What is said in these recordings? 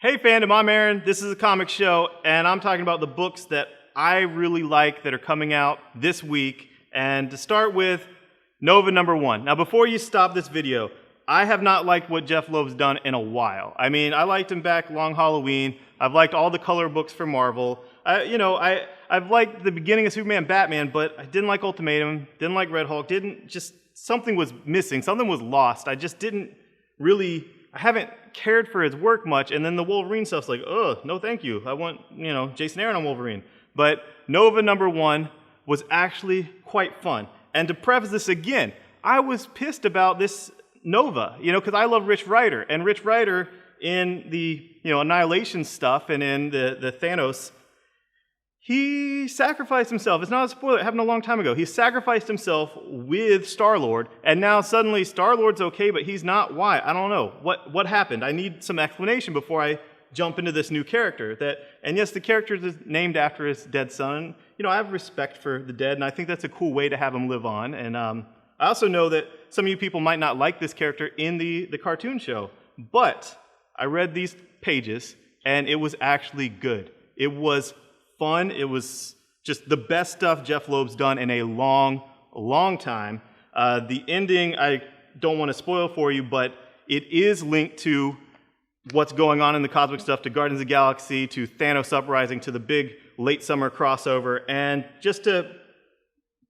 Hey Fandom, I'm Aaron. This is a comic show, and I'm talking about the books that I really like that are coming out this week. And to start with, Nova #1. Now, before you stop this video, I have not liked what Jeff Loeb's done in a while. I mean, I liked him back Long Halloween. I've liked all the color books for Marvel. I've liked the beginning of Superman, Batman, but I didn't like Ultimatum, didn't like Red Hulk, something was missing, something was lost. I haven't cared for his work much, and then the Wolverine stuff's like, no thank you. I want, Jason Aaron on Wolverine. But Nova #1 was actually quite fun. And to preface this again, I was pissed about this Nova, because I love Rich Rider, and Rich Rider in the, Annihilation stuff and in the Thanos, he sacrificed himself. It's not a spoiler, it happened a long time ago. He sacrificed himself with Star-Lord, and now suddenly Star-Lord's okay, but he's not. Why? I don't know. What happened? I need some explanation before I jump into this new character. And yes, the character is named after his dead son. I have respect for the dead, and I think that's a cool way to have him live on. And I also know that some of you people might not like this character in the cartoon show, but I read these pages, and it was actually good. It was fun. It was just the best stuff Jeff Loeb's done in a long, long time. The ending, I don't want to spoil for you, but it is linked to what's going on in the cosmic stuff, to Guardians of the Galaxy, to Thanos Uprising, to the big late summer crossover. And just to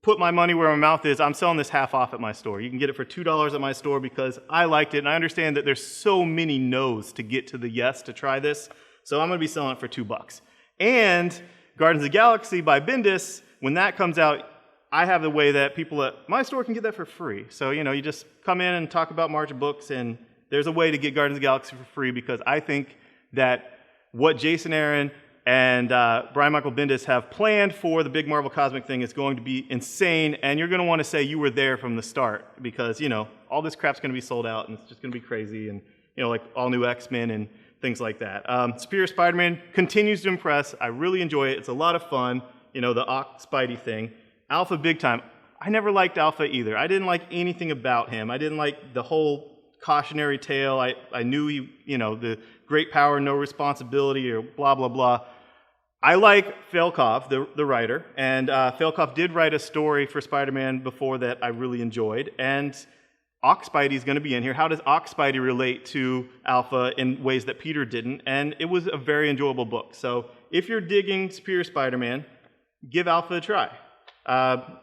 put my money where my mouth is, I'm selling this half off at my store. You can get it for $2 at my store because I liked it, and I understand that there's so many no's to get to the yes to try this, so I'm going to be selling it for $2. And Guardians of the Galaxy by Bendis, when that comes out, I have the way that people at my store can get that for free. So, you just come in and talk about March books, and there's a way to get Guardians of the Galaxy for free because I think that what Jason Aaron and Brian Michael Bendis have planned for the big Marvel Cosmic thing is going to be insane, and you're going to want to say you were there from the start because, all this crap's going to be sold out, and it's just going to be crazy, and, like all new X-Men and things like that. Superior Spider-Man continues to impress. I really enjoy it. It's a lot of fun, the Spidey thing. Alpha big time. I never liked Alpha either. I didn't like anything about him. I didn't like the whole cautionary tale. I knew he, the great power, no responsibility, or blah, blah, blah. I like Fialkov, the writer, and Fialkov did write a story for Spider-Man before that I really enjoyed, and Spidey is going to be in here. How does Spidey relate to Alpha in ways that Peter didn't? And it was a very enjoyable book. So if you're digging Superior Spider-Man, give Alpha a try.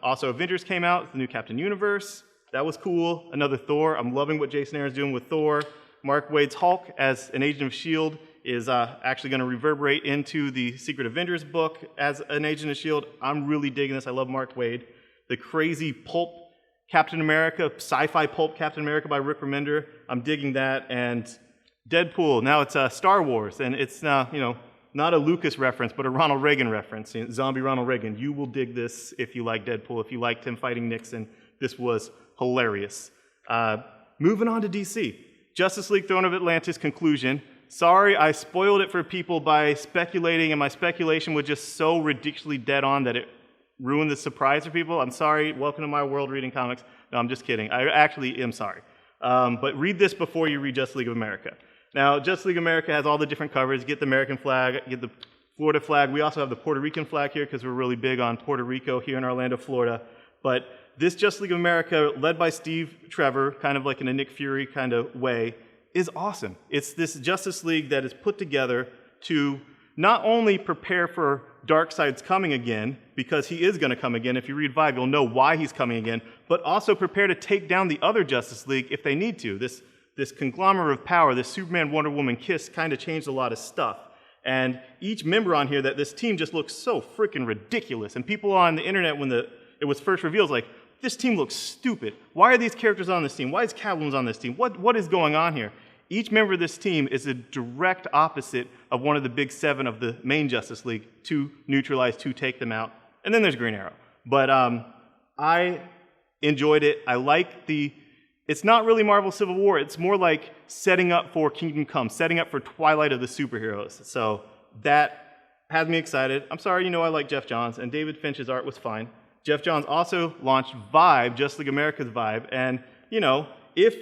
Also, Avengers came out, the new Captain Universe. That was cool. Another Thor. I'm loving what Jason Aaron's doing with Thor. Mark Waid's Hulk as an agent of S.H.I.E.L.D. is actually going to reverberate into the Secret Avengers book as an agent of S.H.I.E.L.D. I'm really digging this. I love Mark Waid. The crazy pulp Captain America, sci-fi pulp Captain America by Rick Remender. I'm digging that. And DEADPOOL, now it's Star Wars, and it's not a Lucas reference, but a Ronald Reagan reference. Zombie Ronald Reagan. You will dig this if you like DEADPOOL. If you liked him fighting Nixon, this was hilarious. Moving on to DC. Justice League Throne of Atlantis conclusion. Sorry, I spoiled it for people by speculating, and my speculation was just so ridiculously dead on that it ruined the surprise for people. I'm sorry. Welcome to my world reading comics. No, I'm just kidding. I actually am sorry. But read this before you read Justice League of America. Now, Justice League of America has all the different covers. Get the American flag, get the Florida flag. We also have the Puerto Rican flag here because we're really big on Puerto Rico here in Orlando, Florida. But this Justice League of America, led by Steve Trevor, kind of like in a Nick Fury kind of way, is awesome. It's this Justice League that is put together to not only prepare for Darkseid's coming again, because he is going to come again. If you read Vibe, you'll know why he's coming again, but also prepare to take down the other Justice League if they need to. This conglomerate of power, this Superman, Wonder Woman kiss kind of changed a lot of stuff. And each member on here, that this team just looks so freaking ridiculous. And people on the internet, when it was first revealed, like, this team looks stupid. Why are these characters on this team? Why is Catwoman on this team? What is going on here? Each member of this team is a direct opposite of one of the big seven of the main Justice League to neutralize, to take them out. And then there's Green Arrow. But I enjoyed it. I like it's not really Marvel Civil War. It's more like setting up for Kingdom Come, setting up for Twilight of the superheroes. So that has me excited. I'm sorry, I like Geoff Johns, and David Finch's art was fine. Geoff Johns also launched Vibe, Justice League America's Vibe, and, if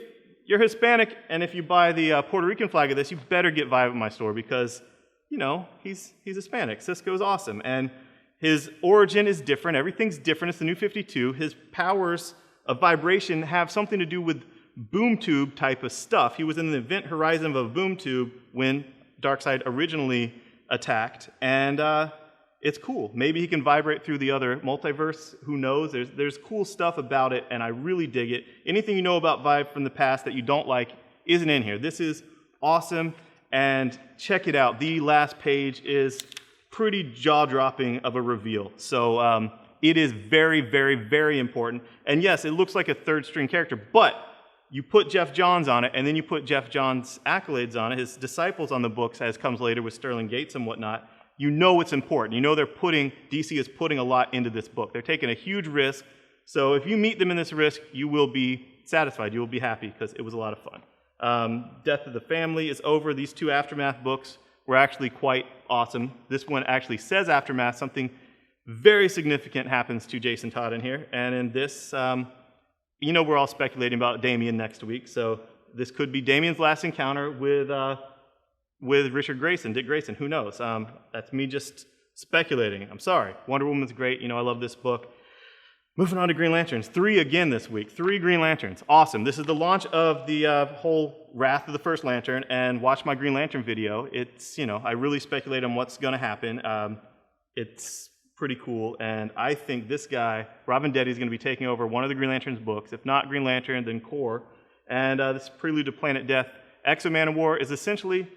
you're Hispanic, and if you buy the Puerto Rican flag of this, you better get Vibe at my store because, you know, he's Hispanic. Cisco's awesome, and his origin is different. Everything's different. It's the New 52. His powers of vibration have something to do with boom tube type of stuff. He was in the event horizon of a boom tube when Darkseid originally attacked, and it's cool. Maybe he can vibrate through the other multiverse. Who knows? There's cool stuff about it, and I really dig it. Anything you know about Vibe from the past that you don't like isn't in here. This is awesome, and check it out. The last page is pretty jaw-dropping of a reveal. So it is very, very, very important. And yes, it looks like a third-string character, but you put Geoff Johns on it, and then you put Geoff Johns' accolades on it, his disciples on the books, as comes later with Sterling Gates and whatnot. You know it's important. You know DC is putting a lot into this book. They're taking a huge risk. So if you meet them in this risk, you will be satisfied. You will be happy because it was a lot of fun. Death of the Family is over. These two Aftermath books were actually quite awesome. This one actually says Aftermath. Something very significant happens to Jason Todd in here. And in this, you know we're all speculating about Damian next week. So this could be Damian's last encounter with Richard Grayson, Dick Grayson, who knows? That's me just speculating. I'm sorry. Wonder Woman's great. You know, I love this book. Moving on to Green Lanterns. 3 again this week. 3 Green Lanterns. Awesome. This is the launch of the whole Wrath of the First Lantern, and watch my Green Lantern video. It's, you know, I really speculate on what's going to happen. It's pretty cool, and I think this guy, Robin Deddy, is going to be taking over one of the Green Lantern's books. If not Green Lantern, then Core. And this Prelude to Planet Death. MANOWAR is essentially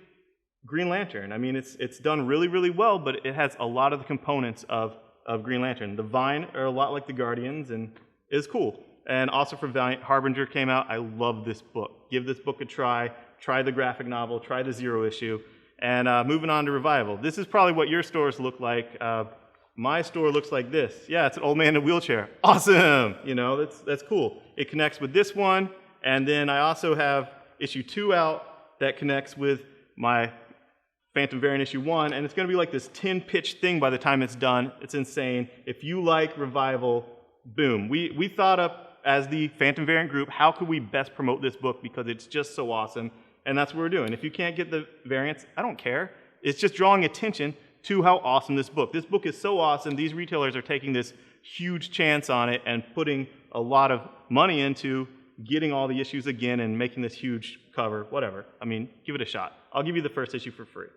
Green Lantern. I mean, it's done really, really well, but it has a lot of the components of Green Lantern. The Vine are a lot like the Guardians, and it's cool. And also for Valiant, Harbinger came out. I love this book. Give this book a try. Try the graphic novel. Try the Zero issue. And moving on to Revival. This is probably what your stores look like. My store looks like this. Yeah, it's an old man in a wheelchair. Awesome! You know, that's cool. It connects with this one, and then I also have issue 2 out that connects with my Phantom Variant issue 1, and it's going to be like this 10-pitch thing by the time it's done. It's insane. If you like Revival, boom. We thought up as the Phantom Variant group, how could we best promote this book because it's just so awesome, and that's what we're doing. If you can't get the variants, I don't care. It's just drawing attention to how awesome this book. This book is so awesome. These retailers are taking this huge chance on it and putting a lot of money into getting all the issues again and making this huge cover, whatever. I mean, give it a shot. I'll give you the first issue for free.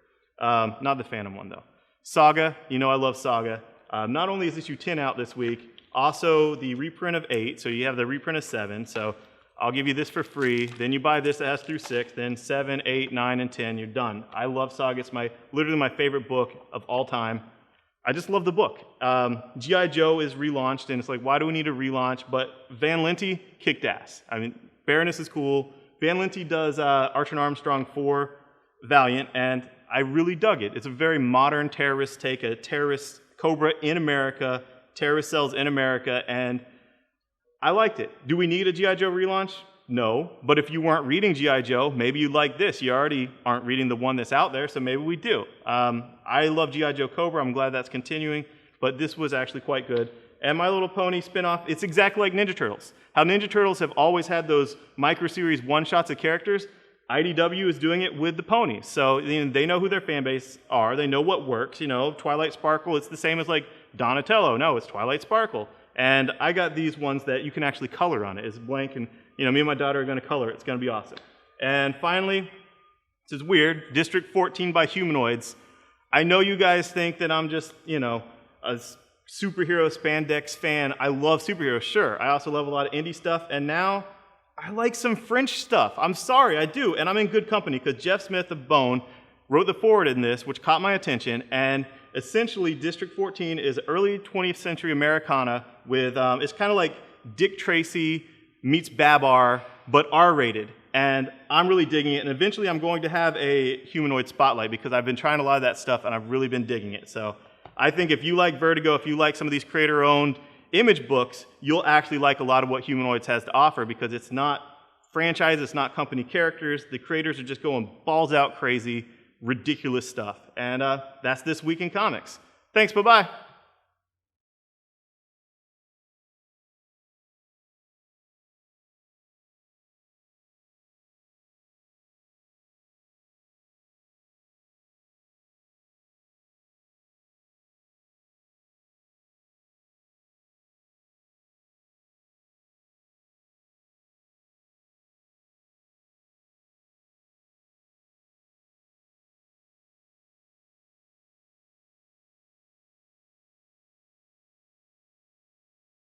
Not the Phantom one, though. SAGA, you know I love SAGA. Not only is issue 10 out this week, also the reprint of 8, so you have the reprint of 7, so I'll give you this for free. Then you buy this S through 6, then 7, 8, 9, and 10, you're done. I love SAGA. It's literally my favorite book of all time. I just love the book. G.I. Joe is relaunched, and it's like, why do we need a relaunch? But Van Lente kicked ass. I mean, Baroness is cool. Van Lente does Archer and Armstrong for Valiant, and I really dug it. It's a very modern terrorist take, a terrorist Cobra in America, terrorist cells in America, and I liked it. Do we need a G.I. Joe relaunch? No, but if you weren't reading G.I. Joe, maybe you like this. You already aren't reading the one that's out there, so maybe we do. I love G.I. Joe Cobra. I'm glad that's continuing, but this was actually quite good. And My Little Pony spinoff, it's exactly like Ninja Turtles. How Ninja Turtles have always had those micro-series one-shots of characters, IDW is doing it with the ponies. So they know who their fan base are. They know what works. You know, Twilight Sparkle, it's the same as like Donatello. No, it's Twilight Sparkle. And I got these ones that you can actually color on it. It's blank, and you know, me and my daughter are going to color it. It's going to be awesome. And finally, this is weird, District 14 by Humanoids. I know you guys think that I'm just, you know, a superhero spandex fan. I love superheroes, sure. I also love a lot of indie stuff, and now I like some French stuff. I'm sorry, I do, and I'm in good company because Jeff Smith of Bone wrote the foreword in this, which caught my attention, and essentially District 14 is early 20th century Americana with, it's kind of like Dick Tracy meets Babar, but R-rated, and I'm really digging it, and eventually I'm going to have a humanoid spotlight because I've been trying a lot of that stuff, and I've really been digging it. So I think if you like Vertigo, if you like some of these creator-owned image books, you'll actually like a lot of what Humanoids has to offer because it's not franchise, it's not company characters. The creators are just going balls out crazy, ridiculous stuff. And that's this week in comics. Thanks, bye-bye.